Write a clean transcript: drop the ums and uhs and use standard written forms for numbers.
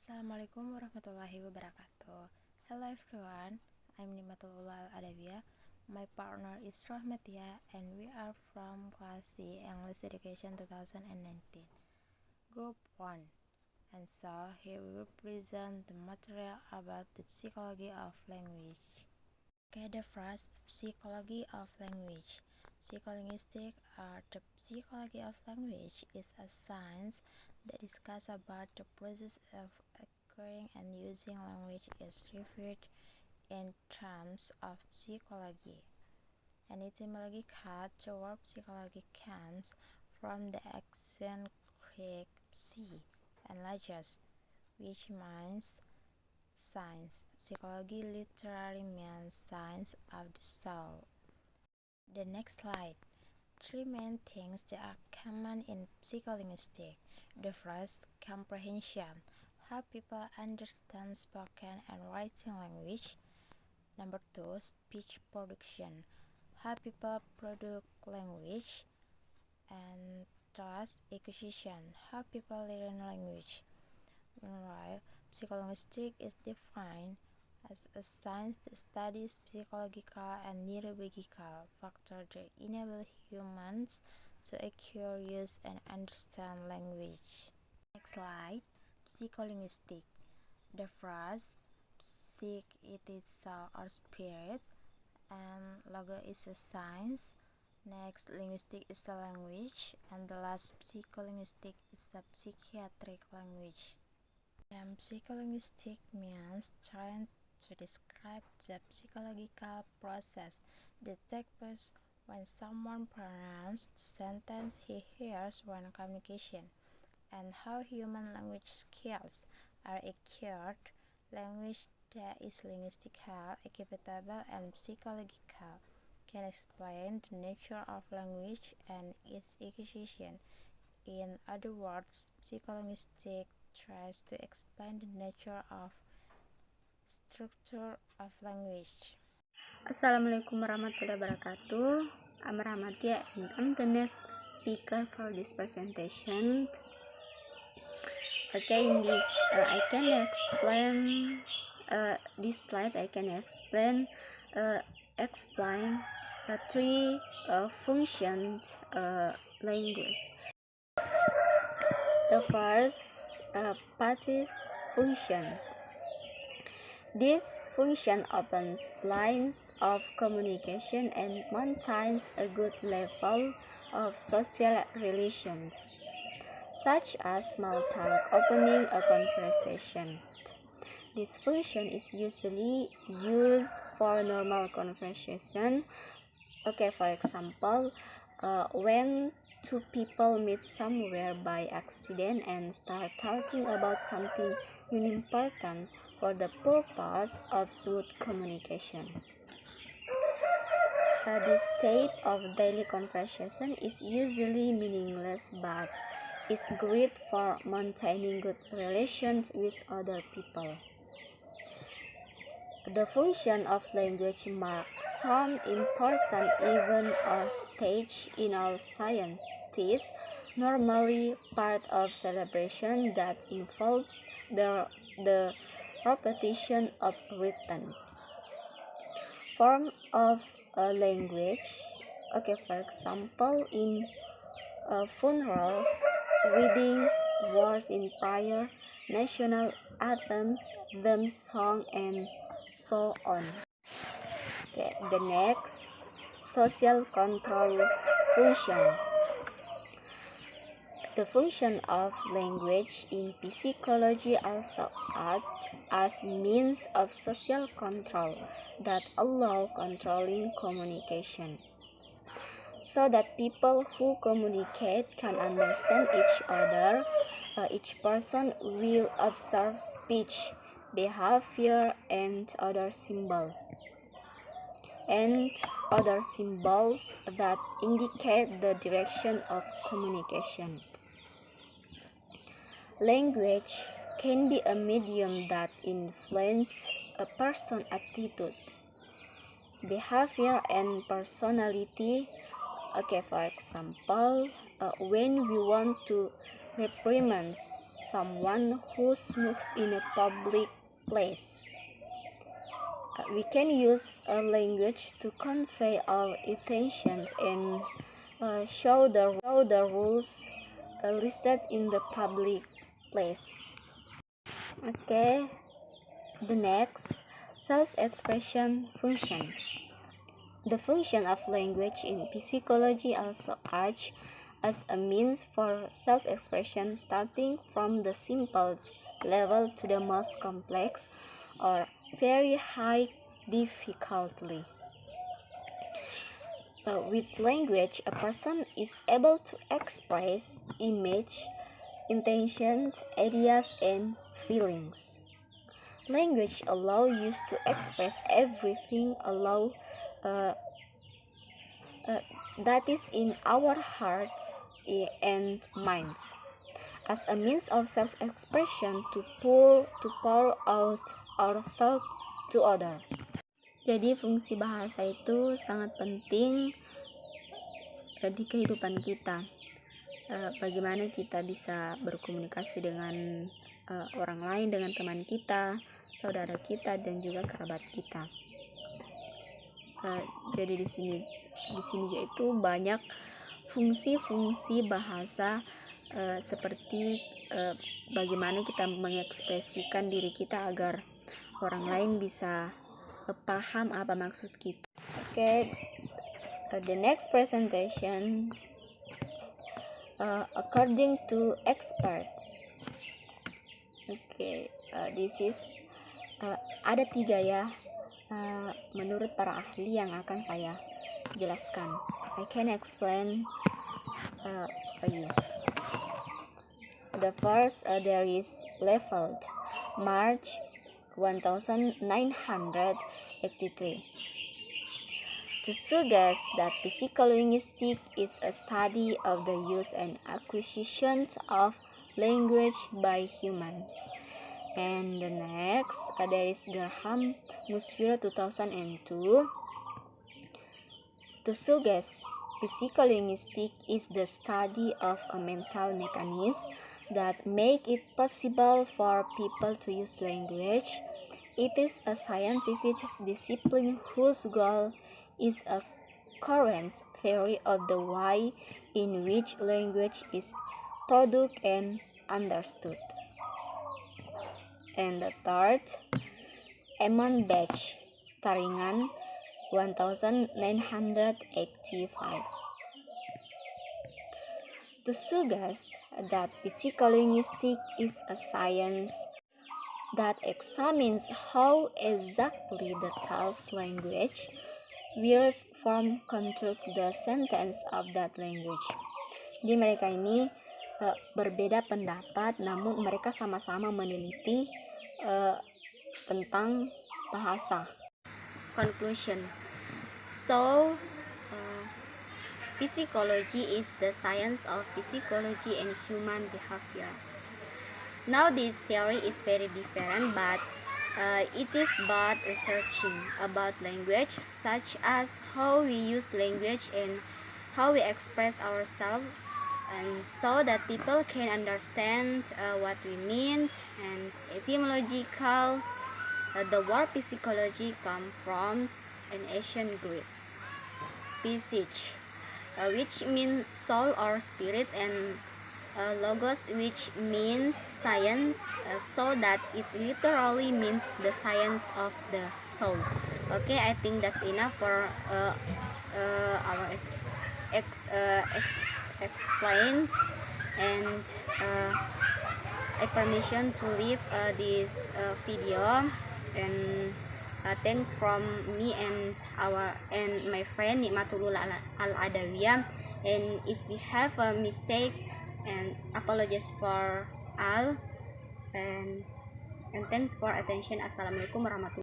Assalamualaikum warahmatullahi wabarakatuh. Hello everyone, I'm Ni'matul al-Adawia. My partner is Rahmatia and we are from Class C English Education 2019, Group 1. And so here we will present the material about the psychology of language. Okay, the first, psychology of language. Psycholinguistics, or the psychology of language, is a science that discusses about the process of acquiring and using language is referred in terms of psychology. And etymologically, the word psychology comes from the ancient Greek psy and logos, which means science. Psychology literally means science of the soul. The next slide. Three main things that are common in psycholinguistics. The first, comprehension, how people understand spoken and written language. Number two, speech production, how people produce language. And thus, acquisition, how people learn language. Meanwhile, psycholinguistics is defined as a science that studies psychological and neurobiological factors that enable humans to acquire, use, and understand language. Next slide. Psycholinguistics. The first, psych, it is soul or spirit, and logo is a science. Next, linguistic is a language, and the last, psycholinguistic is a psychiatric language. And psycholinguistic means trying to describe the psychological process that takes place when someone pronounces the sentence he hears when communication, and how human language skills are acquired. Language that is linguistical, equitable, and psychological can explain the nature of language and its acquisition. In other words, psycholinguistics tries to explain the nature of structure of language. Assalamualaikum warahmatullahi wabarakatuh. I'm Rahmatia and I'm the next speaker for this presentation. Okay, in this I can explain this slide. I can explain three functions language. The first parties function. This function opens lines of communication and maintains a good level of social relations, such as small talk, opening a conversation. This function is usually used for normal conversation. Okay, for example, when two people meet somewhere by accident and start talking about something important for the purpose of smooth communication. This state of daily conversation is usually meaningless but is great for maintaining good relations with other people. The function of language marks some important event or stage in all sciences, normally part of celebration that involves the repetition of written form of a language. Okay, for example, in funerals, weddings, wars in prayer, national anthems, theme song, and so on. Okay, the next, social control function. The function of language in psychology also acts as means of social control that allow controlling communication, so that people who communicate can understand each other. Each person will observe speech, behavior, and other symbols that indicate the direction of communication. Language can be a medium that influences a person's attitude, behavior, and personality. Okay, for example, when we want to reprimand someone who smokes in a public place. We can use a language to convey our intention and show the rules listed in the public place. Okay, the next, self-expression function. The function of language in psychology also acts as a means for self-expression, starting from the simplest level to the most complex or very high difficulty. With language, a person is able to express image, intentions, ideas, and feelings. Language allows you to express everything that is in our hearts and minds, as a means of self-expression to pour out our thought to others. Jadi fungsi bahasa itu sangat penting di kehidupan kita. Bagaimana kita bisa berkomunikasi dengan orang lain, dengan teman kita, saudara kita, dan juga kerabat kita. Jadi di sini yaitu banyak fungsi-fungsi bahasa, seperti bagaimana kita mengekspresikan diri kita agar orang lain bisa paham apa maksud kita. Okay, the next presentation, according to expert. Okay, this is ada 3 ya, menurut para ahli yang akan saya jelaskan. I can explain for you. The first, there is leveled March 1983. To suggest that psycholinguistics is a study of the use and acquisition of language by humans. And the next, there is Graham Musfiro 2002. To suggest psycholinguistics is the study of a mental mechanism that make it possible for people to use language. It is a scientific discipline whose goal is a current theory of the way in which language is produced and understood. And the third, Emon Batch, Taringan 1985. To suggest that psycholinguistics is a science that examines how exactly the thought language words form construct the sentence of that language. Jadi mereka ini berbeda pendapat, namun mereka sama-sama meneliti tentang bahasa. Conclusion. So, psychology is the science of psychology and human behavior. Now this theory is very different, but it is about researching about language, such as how we use language and how we express ourselves, and so that people can understand what we mean. And etymological, the word psychology comes from an ancient Greek psyche, which means soul or spirit, and logos, which means science, so that it literally means the science of the soul. Okay, I think that's enough for our explained, and I permission to leave this video, and thanks from me and my friend Ni'matul al-Adawia. And if we have a mistake, and apologies for all, and thanks for attention. Assalamualaikum warahmatullahi wabarakatuh.